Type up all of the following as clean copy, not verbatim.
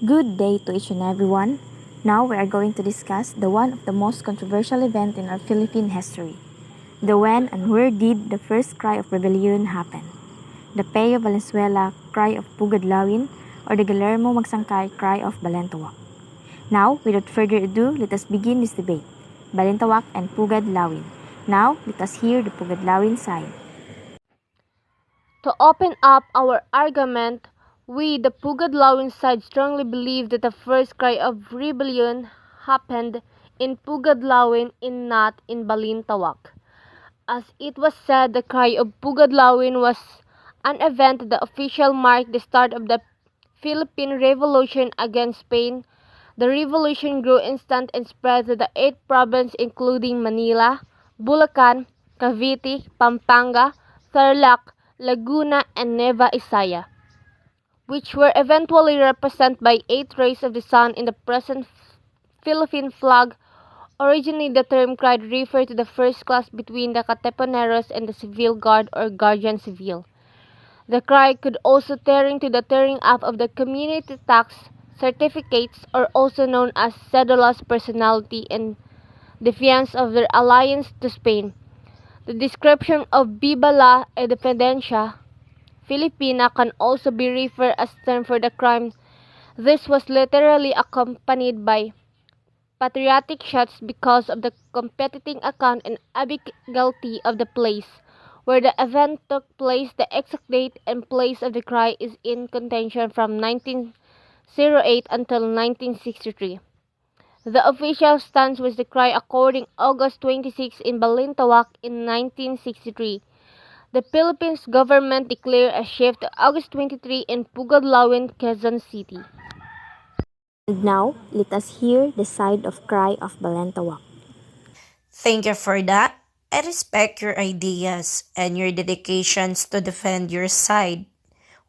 Good day to each and everyone. Now we are going to discuss the one of the most controversial event in our Philippine history. The when and where did the first cry of rebellion happen? The Peyo Valenzuela cry of Pugad Lawin or the Guillermo Magsangkay cry of Balintawak? Now, without further ado, let us begin this debate. Balintawak and Pugad Lawin. Now, let us hear the Pugad Lawin side. To open up our argument, we, the Pugad-Lawin side, strongly believe that the first cry of rebellion happened in Pugad-Lawin and not in Balintawak. As it was said, the cry of Pugad-Lawin was an event that officially marked the start of the Philippine Revolution against Spain. The revolution grew instant and spread to the 8 provinces including Manila, Bulacan, Cavite, Pampanga, Tarlac, Laguna, and Nueva Ecija, which were eventually represented by 8 rays of the sun in the present Philippine flag. Originally, the term "cry" referred to the first class between the Katipuneros and the civil guard or guardian civil. The cry could also refer to the tearing up of the community tax certificates, or also known as cédulas personality, in defiance of their alliance to Spain. The description of Viva la Independencia Filipina can also be referred as term for the crime. This was literally accompanied by patriotic shots because of the competing account and ambiguity of the place where the event took place. The exact date and place of the cry is in contention from 1908 until 1963. The official stance was the cry according August 26 in Balintawak in 1963. The Philippines government declared a shift to August 23 in Pugad-Lawin, Quezon City. And now, let us hear the side of cry of Balintawak. Thank you for that. I respect your ideas and your dedications to defend your side.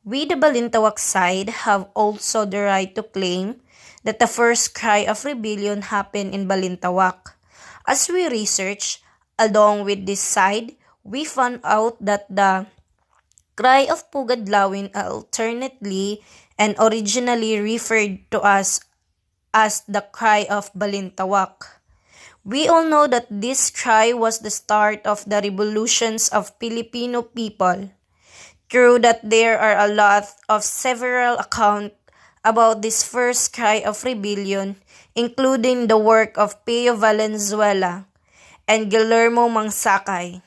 We, the Balintawak side, have also the right to claim that the first cry of rebellion happened in Balintawak. As we research, along with this side, we found out that the cry of Pugad-Lawin alternately and originally referred to us as the cry of Balintawak. We all know that this cry was the start of the revolutions of Filipino people. True that there are a lot of several accounts about this first cry of rebellion, including the work of Peo Valenzuela and Guillermo Magsangkay.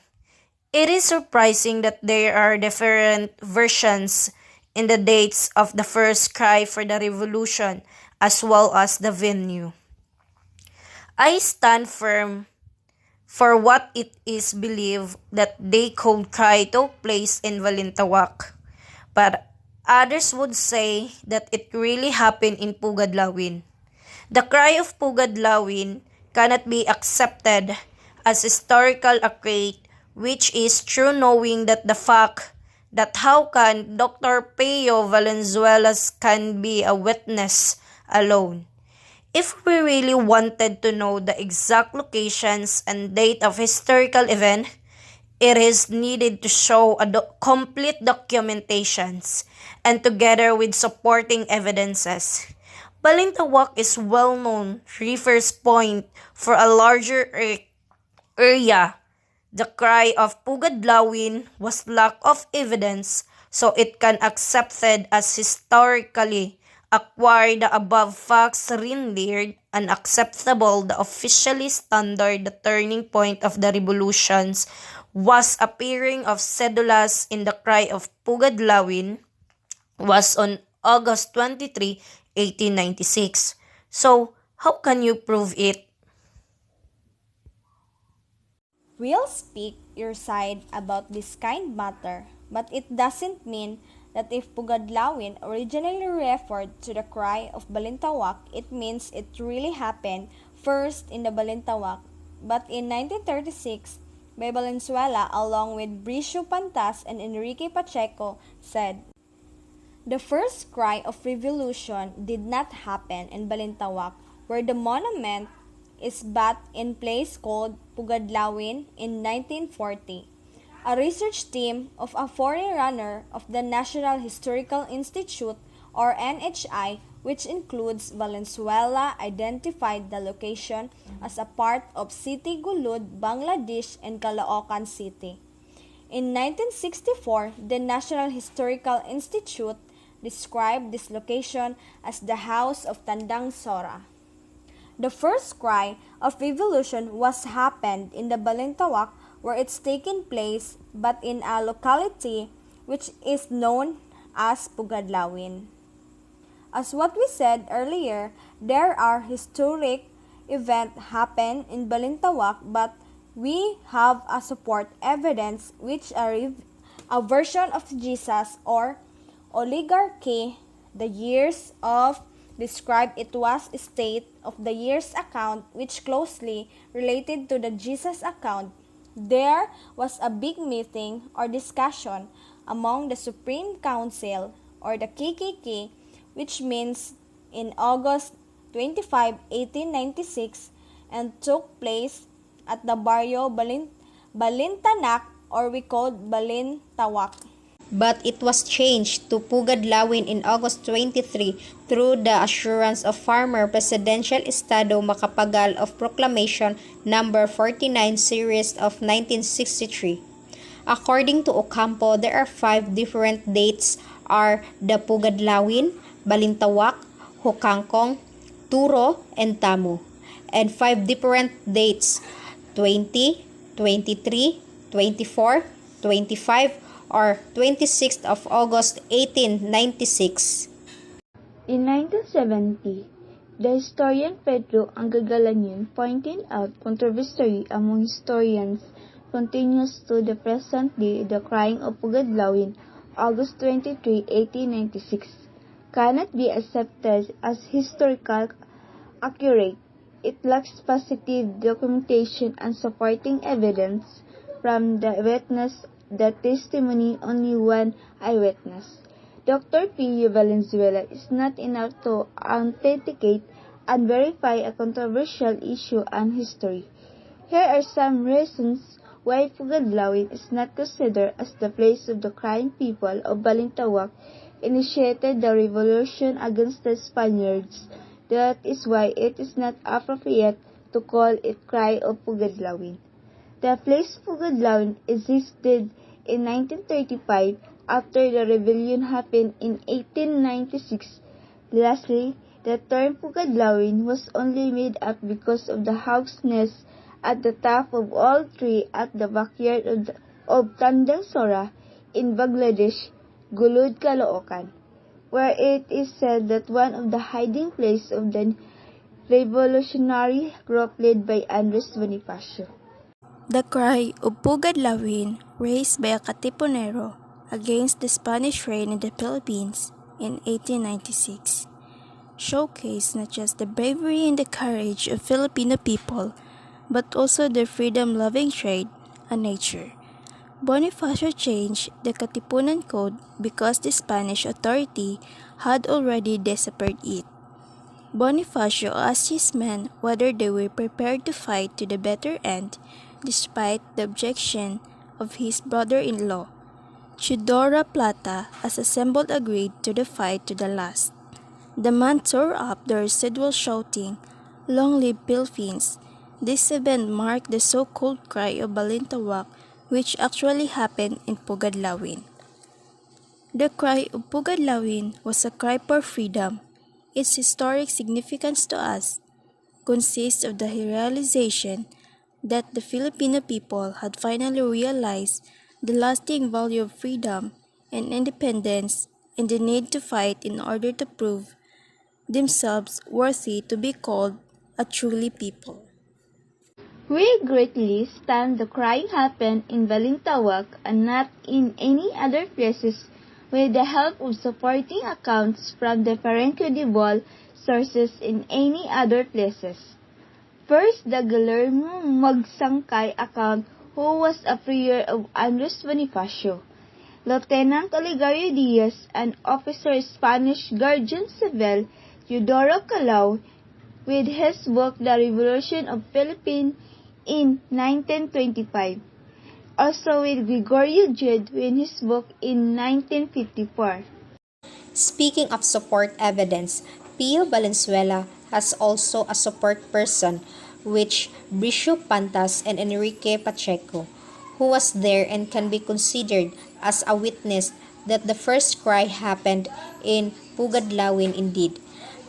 It is surprising that there are different versions in the dates of the first cry for the revolution as well as the venue. I stand firm for what it is believed that they cold cry took place in Balintawak, but others would say that it really happened in Pugad-Lawin. The cry of Pugad-Lawin cannot be accepted as historical accurate, which is true knowing that the fact that how can Dr. Peo Valenzuela's can be a witness alone. If we really wanted to know the exact locations and date of historical event, it is needed to show a complete documentations and together with supporting evidences. Balintawak is well known reference point for a larger area. The cry of Pugad-Lawin was lack of evidence, so it can accepted as historically acquired. The above facts rendered unacceptable the officially standard. The turning point of the revolutions was appearing of cédulas in the cry of Pugad-Lawin was on August 23, 1896. So, how can you prove it? We'll speak your side about this kind matter, but it doesn't mean that if Pugad-Lawin originally referred to the cry of Balintawak, it means it really happened first in the Balintawak. But in 1936, by Valenzuela along with Bricio Pantas and Enrique Pacheco said, the first cry of revolution did not happen in Balintawak, where the monument is but in place called Pugad-Lawin in 1940. A research team of a forerunner of the National Historical Institute or NHI, which includes Valenzuela, identified the location as a part of City Gulud, Bangladesh, and Caloocan City. In 1964, the National Historical Institute described this location as the House of Tandang Sora. The first cry of revolution was happened in the Balintawak where it's taken place, but in a locality which is known as Pugadlawin. As what we said earlier, there are historic events happen in Balintawak, but we have a support evidence which a version of Jesus or oligarchy, the years of described it was a state of the years account which closely related to the Jesus account. There was a big meeting or discussion among the Supreme Council or the KKK, which means in August 25, 1896, and took place at the barrio Balintanak, or we called Balintawak. But it was changed to Pugad Lawin in August 23 through the assurance of former Presidential Estado Macapagal of Proclamation number 49 series of 1963. According to Ocampo, there are 5 different dates are the Pugad Lawin, Balintawak, Hokangkong, Turo, and Tamu, and 5 different dates 20, 23, 24, 25, or 26th of August 1896. In 1970, the historian Pedro Angagalanyon pointed out controversy among historians continues to the present day. The crying of Pugadlawin, August 23, 1896, cannot be accepted as historical accurate. It lacks positive documentation and supporting evidence from the witness. The testimony only one eyewitness, Dr. P. Valenzuela, is not enough to authenticate and verify a controversial issue and history. Here are some reasons why Pugadlawin is not considered as the place of the crying people of Balintawak initiated the revolution against the Spaniards. That is why it is not appropriate to call it Cry of Pugadlawin. The place Pugadlawin existed in 1935 after the rebellion happened in 1896. Lastly, the term Pugadlawin was only made up because of the hawk's nest at the top of all tree at the backyard of Tandang Sora in Bangladesh, Gulud, Caloocan, where it is said that one of the hiding places of the revolutionary group led by Andres Bonifacio. The cry of Pugadlawin, raised by a Katipunero against the Spanish reign in the Philippines in 1896, showcased not just the bravery and the courage of Filipino people, but also their freedom-loving trade and nature. Bonifacio changed the Katipunan Code because the Spanish authority had already disappeared it. Bonifacio asked his men whether they were prepared to fight to the bitter end, despite the objection of his brother-in-law. Chidora Plata, as assembled, agreed to the fight to the last. The men tore up the residual shouting, "Long live Philippines!" This event marked the so-called Cry of Balintawak, which actually happened in Pugadlawin. The Cry of Pugadlawin was a cry for freedom. Its historic significance to us consists of the realization that the Filipino people had finally realized the lasting value of freedom and independence and the need to fight in order to prove themselves worthy to be called a truly people. We greatly stand the crying happened in Balintawak and not in any other places with the help of supporting accounts from different credible sources in any other places. First, the Guillermo Magsangkay account, who was a prior of Andres Bonifacio, Lieutenant Oligario Diaz, and officer Spanish Guardian Civil Eudoro Calao, with his book The Revolution of Philippines in 1925. Also with Gregorio Jude in his book in 1954. Speaking of support evidence, Pio Valenzuela has also a support person, which Bishop Pantas and Enrique Pacheco, who was there and can be considered as a witness that the first cry happened in Pugadlawin indeed.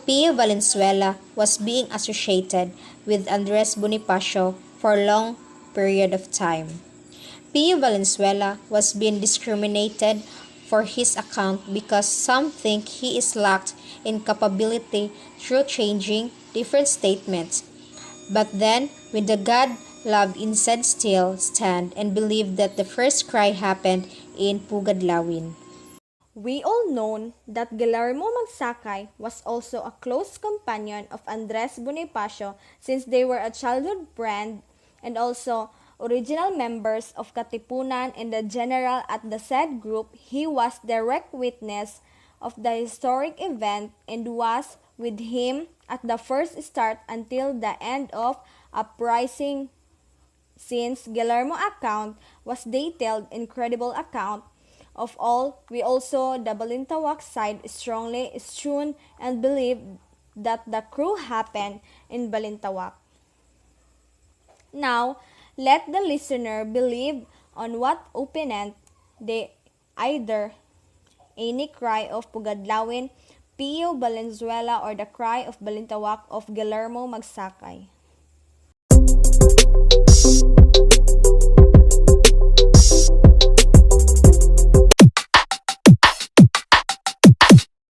Pio Valenzuela was being associated with Andres Bonifacio for a long period of time. Pio Valenzuela was being discriminated for his account because some think he is lacked in capability through changing different statements. But then, when the God love inside still stand and believe that the first cry happened in Pugadlawin. We all know that Guillermo Magsakay was also a close companion of Andres Bonifacio since they were a childhood friend and also original members of Katipunan and the general at the said group. He was direct witness of the historic event and was with him at the first start until the end of uprising. Since Guillermo account was detailed incredible account of all, we also the Balintawak side strongly assume and believe that the crew happened in Balintawak. Now, let the listener believe on what opponent they either any cry of Pugadlawin, Pio Valenzuela or the cry of Balintawak of Guillermo Magsakay.